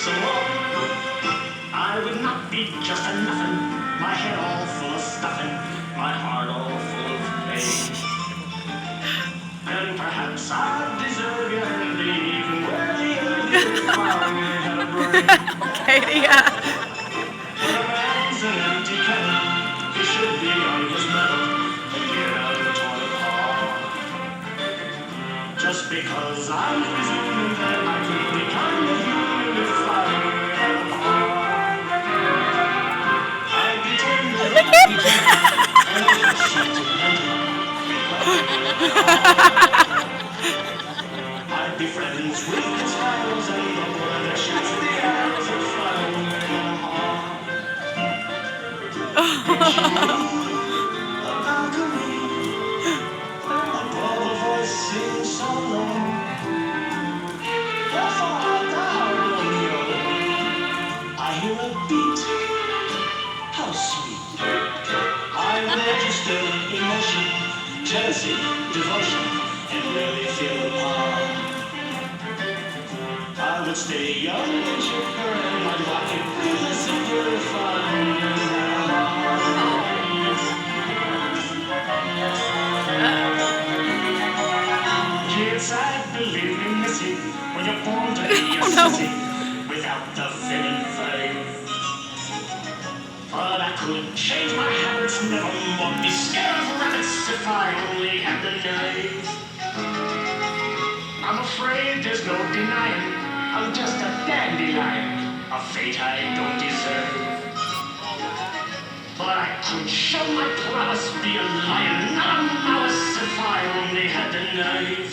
some more. I would not be just a nothing, my head all full of stuffing, my heart all full of pain. And perhaps I deserve you, and even worthier if I had a brain. Okay, yeah. When a man's an empty kettle, he should be on his mettle and get out of the toilet hall. Just because I'm presuming that I could be kind of human if I had a heart. I'd be tender, I'd be gentle, and I'd be sweet and gentle. I'd be friends with the smiles and the blood that shoots the eyes of fire in a heart. A balcony, above a voice sings so low. How far art thou, Romeo? I hear a beat, how sweet. I'm registered emotion, jealousy, devotion, and really feel the power. I would stay young and chipper, and I'd rock it with a super fun. Kids, I believe in missing when you're born to be a city without the feeling faith. But I couldn't change my habits, never more be scared of rabbits if I only had the nerve. I'm afraid there's no denying I'm just a dandelion, a fate I don't deserve. But I could show my prowess, be a lion, not a mouse, if I only had the nerve.